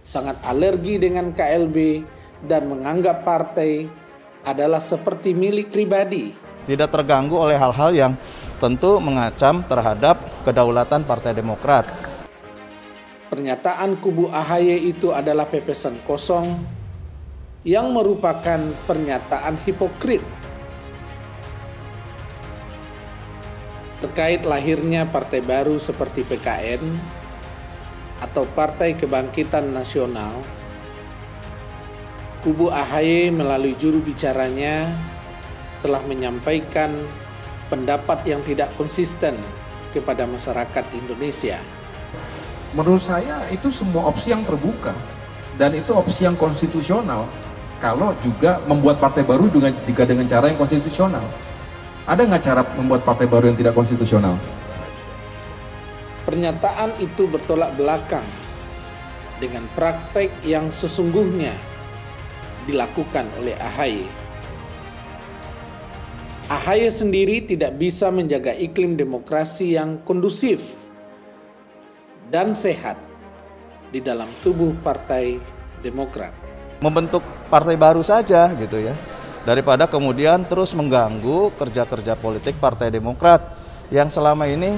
sangat alergi dengan KLB dan menganggap partai adalah seperti milik pribadi. Tidak terganggu oleh hal-hal yang tentu mengacam terhadap kedaulatan Partai Demokrat. Pernyataan kubu AHY itu adalah pepesan kosong yang merupakan pernyataan hipokrit terkait lahirnya partai baru seperti PKN atau Partai Kebangkitan Nasional. Kubu AHY melalui juru bicaranya telah menyampaikan pendapat yang tidak konsisten kepada masyarakat Indonesia. Menurut saya itu semua opsi yang terbuka dan itu opsi yang konstitusional kalau juga membuat partai baru dengan cara yang konstitusional. Ada nggak cara membuat partai baru yang tidak konstitusional? Pernyataan itu bertolak belakang dengan praktek yang sesungguhnya dilakukan oleh AHY. AHY sendiri tidak bisa menjaga iklim demokrasi yang kondusif dan sehat di dalam tubuh Partai Demokrat. Membentuk partai baru saja gitu ya, daripada kemudian terus mengganggu kerja-kerja politik Partai Demokrat yang selama ini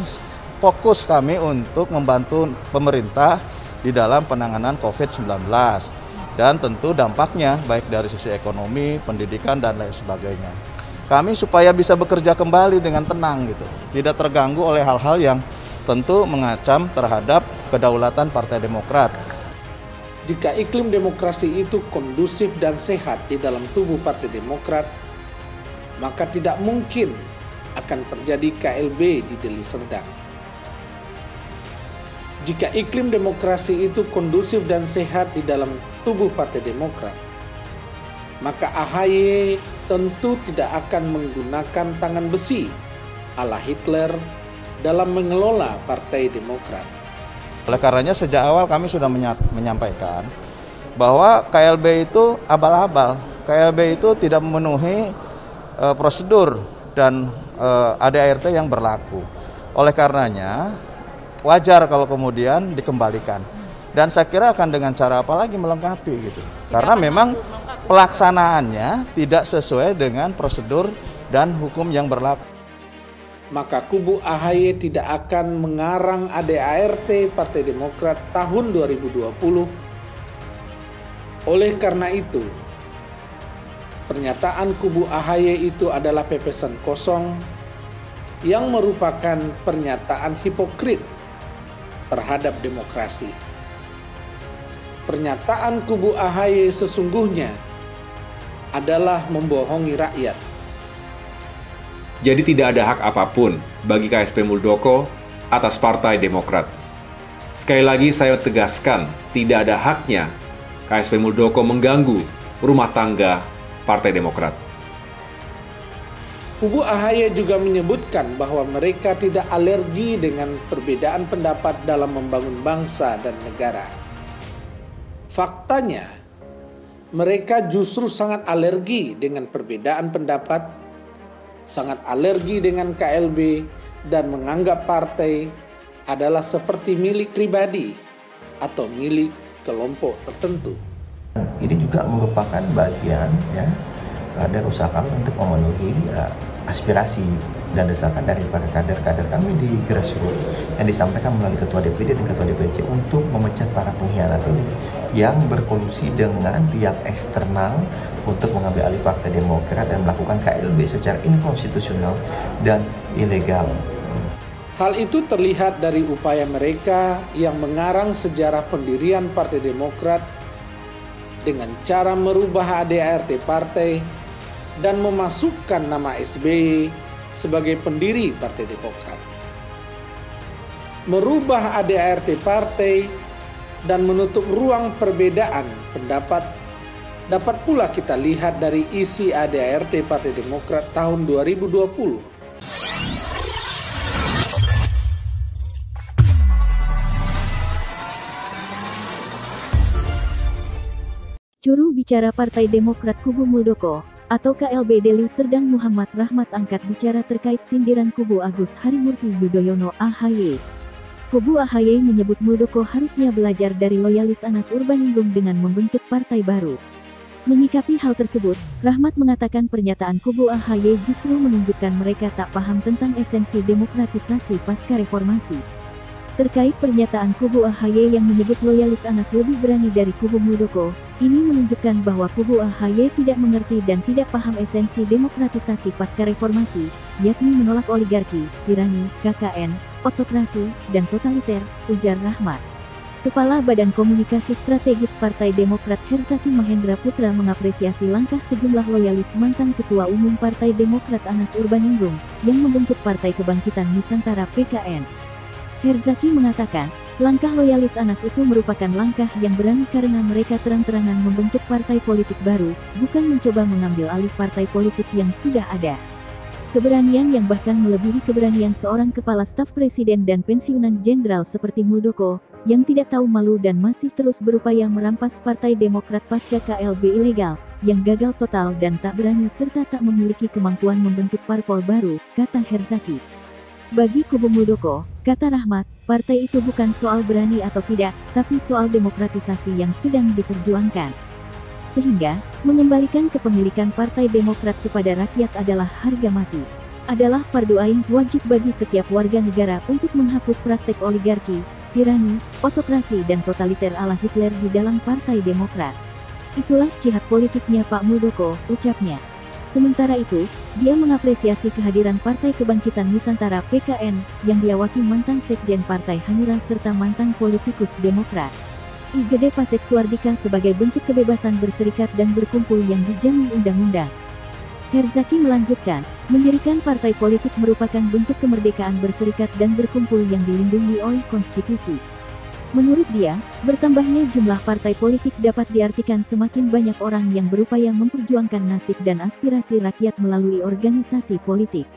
fokus kami untuk membantu pemerintah di dalam penanganan COVID-19 dan tentu dampaknya baik dari sisi ekonomi, pendidikan dan lain sebagainya. Kami supaya bisa bekerja kembali dengan tenang gitu, tidak terganggu oleh hal-hal yang tentu mengacam terhadap kedaulatan Partai Demokrat. Jika iklim demokrasi itu kondusif dan sehat di dalam tubuh Partai Demokrat, maka tidak mungkin akan terjadi KLB di Deli Serdang. Jika iklim demokrasi itu kondusif dan sehat di dalam tubuh Partai Demokrat, maka AHY tentu tidak akan menggunakan tangan besi ala Hitler dalam mengelola Partai Demokrat. Oleh karenanya sejak awal kami sudah menyampaikan bahwa KLB itu abal-abal. KLB itu tidak memenuhi prosedur dan ADART yang berlaku. Oleh karenanya wajar kalau kemudian dikembalikan. Dan saya kira akan dengan cara apa lagi melengkapi gitu. Karena memang pelaksanaannya tidak sesuai dengan prosedur dan hukum yang berlaku. Maka kubu AHY tidak akan mengarang ADART Partai Demokrat tahun 2020. Oleh karena itu, pernyataan kubu AHY itu adalah pepesan kosong yang merupakan pernyataan hipokrit terhadap demokrasi. Pernyataan kubu AHY sesungguhnya adalah membohongi rakyat. Jadi tidak ada hak apapun bagi KSP Muldoko atas Partai Demokrat. Sekali lagi saya tegaskan, tidak ada haknya KSP Muldoko mengganggu rumah tangga Partai Demokrat. Kubu AHY juga menyebutkan bahwa mereka tidak alergi dengan perbedaan pendapat dalam membangun bangsa dan negara. Faktanya, mereka justru sangat alergi dengan perbedaan pendapat, sangat alergi dengan KLB, dan menganggap partai adalah seperti milik pribadi atau milik kelompok tertentu. Ini juga merupakan bagian ya dari usaha kami untuk memenuhi aspirasi dan desakan dari para kader-kader kami di grassroots yang disampaikan melalui Ketua DPD dan Ketua DPC untuk memecat para pengkhianat ini yang berkolusi dengan pihak eksternal untuk mengambil alih Partai Demokrat dan melakukan KLB secara inkonstitusional dan ilegal. Hal itu terlihat dari upaya mereka yang mengarang sejarah pendirian Partai Demokrat dengan cara merubah ADART partai dan memasukkan nama SBY sebagai pendiri Partai Demokrat. Merubah ADART partai dan menutup ruang perbedaan pendapat dapat pula kita lihat dari isi ADART Partai Demokrat tahun 2020. Juru bicara Partai Demokrat Kubu Muldoko atau KLB Deli Serdang Muhammad Rahmat angkat bicara terkait sindiran kubu Agus Harimurti Yudhoyono AHY. Kubu AHY menyebut Muldoko harusnya belajar dari loyalis Anas Urbaningrum dengan membentuk partai baru. Menyikapi hal tersebut, Rahmat mengatakan pernyataan kubu AHY justru menunjukkan mereka tak paham tentang esensi demokratisasi pasca reformasi. Terkait pernyataan kubu AHY yang menyebut loyalis Anas lebih berani dari kubu Muldoko, ini menunjukkan bahwa kubu AHY tidak mengerti dan tidak paham esensi demokratisasi pasca reformasi, yakni menolak oligarki, tirani, KKN, otokrasi, dan totaliter, ujar Rahmat. Kepala Badan Komunikasi Strategis Partai Demokrat Herzaki Mahendra Putra mengapresiasi langkah sejumlah loyalis mantan Ketua Umum Partai Demokrat Anas Urbaningrum yang membentuk Partai Kebangkitan Nusantara (PKN). Herzaki mengatakan, langkah loyalis Anas itu merupakan langkah yang berani karena mereka terang-terangan membentuk partai politik baru, bukan mencoba mengambil alih partai politik yang sudah ada. Keberanian yang bahkan melebihi keberanian seorang kepala staf presiden dan pensiunan jenderal seperti Muldoko, yang tidak tahu malu dan masih terus berupaya merampas Partai Demokrat pasca KLB ilegal, yang gagal total dan tak berani serta tak memiliki kemampuan membentuk parpol baru, kata Herzaki. Bagi kubu Muldoko, kata Rahmat, partai itu bukan soal berani atau tidak, tapi soal demokratisasi yang sedang diperjuangkan. Sehingga, mengembalikan kepemilikan Partai Demokrat kepada rakyat adalah harga mati. Adalah fardu ain wajib bagi setiap warga negara untuk menghapus praktek oligarki, tirani, otokrasi dan totaliter ala Hitler di dalam Partai Demokrat. Itulah jihad politiknya Pak Muldoko, ucapnya. Sementara itu, dia mengapresiasi kehadiran Partai Kebangkitan Nusantara (PKN) yang diawaki mantan sekjen Partai Hanura serta mantan politikus Demokrat. I Gede Pasek Suardika sebagai bentuk kebebasan berserikat dan berkumpul yang dijamin undang-undang. Herzaki melanjutkan, mendirikan partai politik merupakan bentuk kemerdekaan berserikat dan berkumpul yang dilindungi oleh konstitusi. Menurut dia, bertambahnya jumlah partai politik dapat diartikan semakin banyak orang yang berupaya memperjuangkan nasib dan aspirasi rakyat melalui organisasi politik.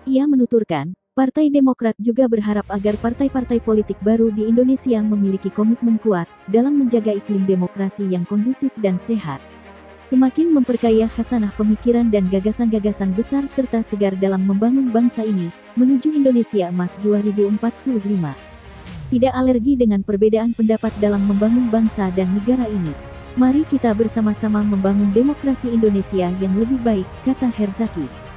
Ia menuturkan, Partai Demokrat juga berharap agar partai-partai politik baru di Indonesia memiliki komitmen kuat dalam menjaga iklim demokrasi yang kondusif dan sehat. Semakin memperkaya khasanah pemikiran dan gagasan-gagasan besar serta segar dalam membangun bangsa ini, menuju Indonesia Emas 2045. Tidak alergi dengan perbedaan pendapat dalam membangun bangsa dan negara ini. Mari kita bersama-sama membangun demokrasi Indonesia yang lebih baik, kata Herzaki.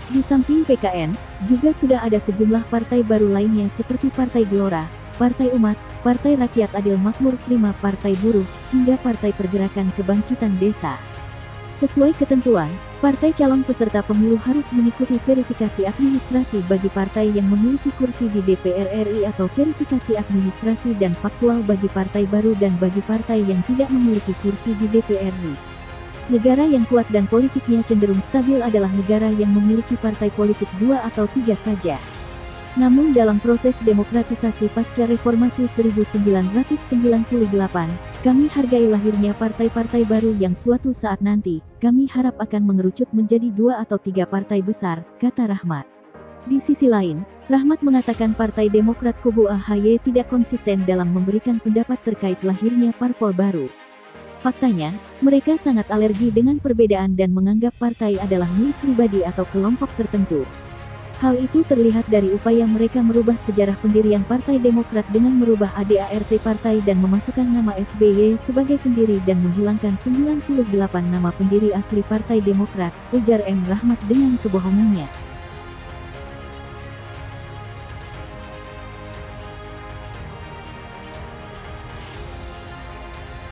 Di samping PKN, juga sudah ada sejumlah partai baru lainnya seperti Partai Gelora, Partai Umat, Partai Rakyat Adil Makmur Prima, Partai Buruh, hingga Partai Pergerakan Kebangkitan Desa. Sesuai ketentuan, partai calon peserta pemilu harus mengikuti verifikasi administrasi bagi partai yang memiliki kursi di DPR RI atau verifikasi administrasi dan faktual bagi partai baru dan bagi partai yang tidak memiliki kursi di DPR RI. Negara yang kuat dan politiknya cenderung stabil adalah negara yang memiliki partai politik 2 atau 3 saja. Namun dalam proses demokratisasi pasca reformasi 1998, kami hargai lahirnya partai-partai baru yang suatu saat nanti, kami harap akan mengerucut menjadi 2 atau 3 partai besar, kata Rahmat. Di sisi lain, Rahmat mengatakan Partai Demokrat kubu AHY tidak konsisten dalam memberikan pendapat terkait lahirnya parpol baru. Faktanya, mereka sangat alergi dengan perbedaan dan menganggap partai adalah milik pribadi atau kelompok tertentu. Hal itu terlihat dari upaya mereka merubah sejarah pendirian Partai Demokrat dengan merubah ADART partai dan memasukkan nama SBY sebagai pendiri dan menghilangkan 98 nama pendiri asli Partai Demokrat, ujar M. Rahmat dengan kebohongannya.